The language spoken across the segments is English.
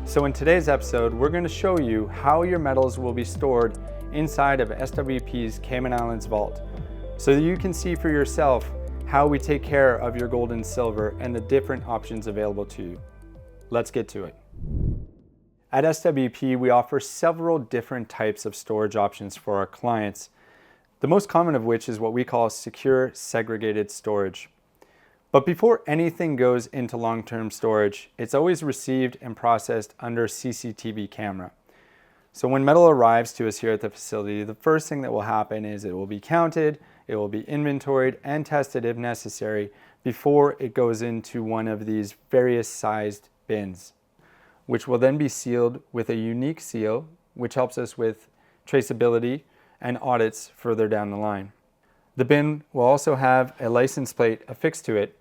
So in today's episode, we're going to show you how your metals will be stored inside of SWP's Cayman Islands vault, so that you can see for yourself how we take care of your gold and silver and the different options available to you. Let's get to it. At SWP, we offer several different types of storage options for our clients, the most common of which is what we call secure segregated storage. But before anything goes into long-term storage, it's always received and processed under CCTV camera. So when metal arrives to us here at the facility, the first thing that will happen is it will be counted, it will be inventoried and tested if necessary before it goes into one of these various sized bins, which will then be sealed with a unique seal, which helps us with traceability and audits further down the line. The bin will also have a license plate affixed to it,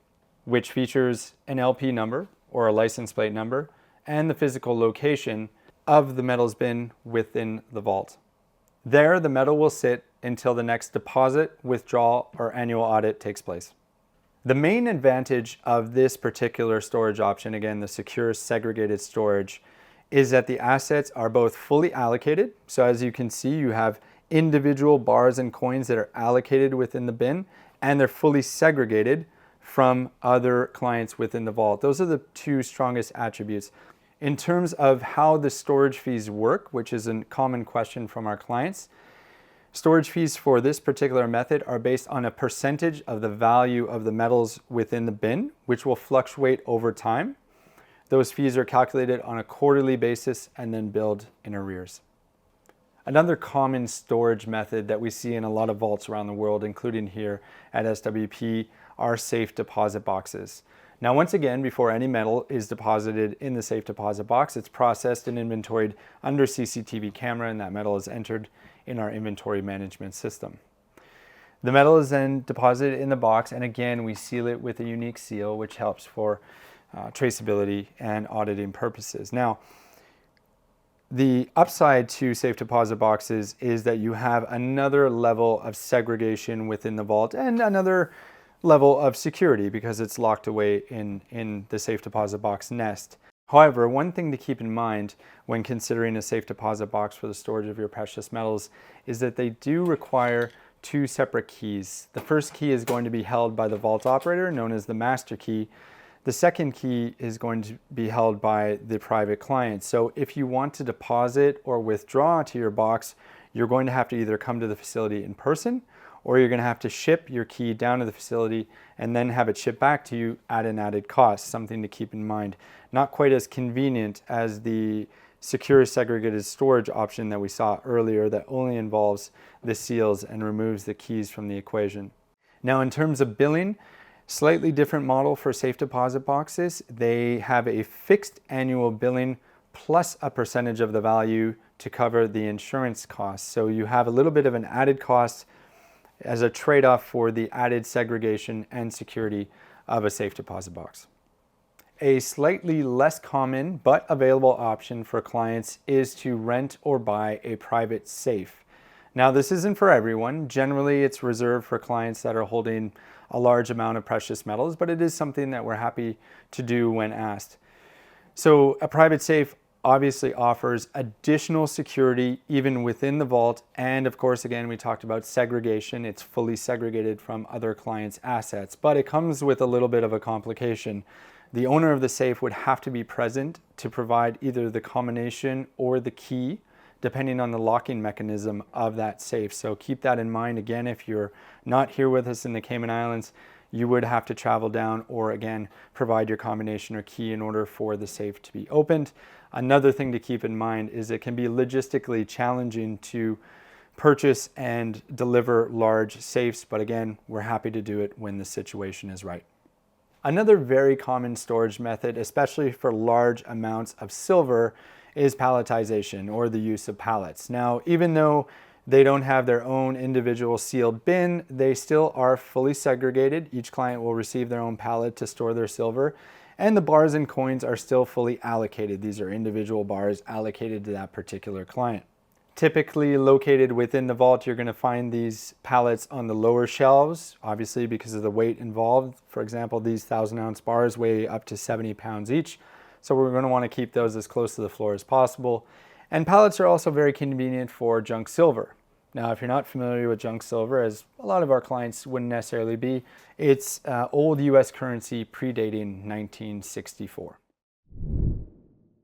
which features an LP number or a license plate number and the physical location of the metals bin within the vault. There, the metal will sit until the next deposit, withdrawal, or annual audit takes place. The main advantage of this particular storage option, again, the secure segregated storage, is that the assets are both fully allocated. So as you can see, you have individual bars and coins that are allocated within the bin, and they're fully segregated from other clients within the vault. Those are the two strongest attributes. In terms of how the storage fees work, which is a common question from our clients, storage fees for this particular method are based on a percentage of the value of the metals within the bin, which will fluctuate over time. Those fees are calculated on a quarterly basis and then billed in arrears. Another common storage method that we see in a lot of vaults around the world, including here at SWP, are safe deposit boxes. Now, once again, before any metal is deposited in the safe deposit box, it's processed and inventoried under CCTV camera, and that metal is entered in our inventory management system. The metal is then deposited in the box, and again, we seal it with a unique seal, which helps for traceability and auditing purposes. Now, the upside to safe deposit boxes is that you have another level of segregation within the vault and another level of security because it's locked away in the safe deposit box nest. However, one thing to keep in mind when considering a safe deposit box for the storage of your precious metals is that they do require two separate keys. The first key is going to be held by the vault operator, known as the master key. The second key is going to be held by the private client. So if you want to deposit or withdraw to your box, you're going to have to either come to the facility in person, or you're going to have to ship your key down to the facility and then have it shipped back to you at an added cost, something to keep in mind. Not quite as convenient as the secure segregated storage option that we saw earlier that only involves the seals and removes the keys from the equation. Now, in terms of billing, slightly different model for safe deposit boxes. They have a fixed annual billing plus a percentage of the value to cover the insurance costs. So you have a little bit of an added cost as a trade-off for the added segregation and security of a safe deposit box. A slightly less common but available option for clients is to rent or buy a private safe. Now, this isn't for everyone. Generally, it's reserved for clients that are holding a large amount of precious metals, but it is something that we're happy to do when asked. So a private safe obviously offers additional security even within the vault. And of course, again, we talked about segregation. It's fully segregated from other clients' assets, but it comes with a little bit of a complication. The owner of the safe would have to be present to provide either the combination or the key, depending on the locking mechanism of that safe. So keep that in mind. Again, if you're not here with us in the Cayman Islands, you would have to travel down or again, provide your combination or key in order for the safe to be opened. Another thing to keep in mind is it can be logistically challenging to purchase and deliver large safes, but again, we're happy to do it when the situation is right. Another very common storage method, especially for large amounts of silver, is palletization, or the use of pallets. Now, even though they don't have their own individual sealed bin, they still are fully segregated. Each client will receive their own pallet to store their silver, and the bars and coins are still fully allocated. These are individual bars allocated to that particular client. Typically located within the vault, you're going to find these pallets on the lower shelves, obviously because of the weight involved. For example, these 1,000-ounce bars weigh up to 70 pounds each. so we're going to want to keep those as close to the floor as possible. And pallets are also very convenient for junk silver. Now, if you're not familiar with junk silver, as a lot of our clients wouldn't necessarily be, it's old US currency predating 1964.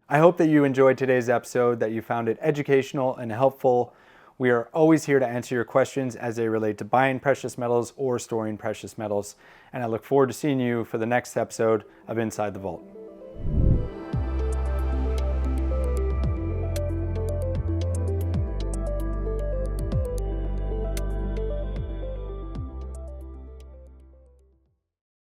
I hope that you enjoyed today's episode, that you found it educational and helpful. We are always here to answer your questions as they relate to buying precious metals or storing precious metals. And I look forward to seeing you for the next episode of Inside the Vault.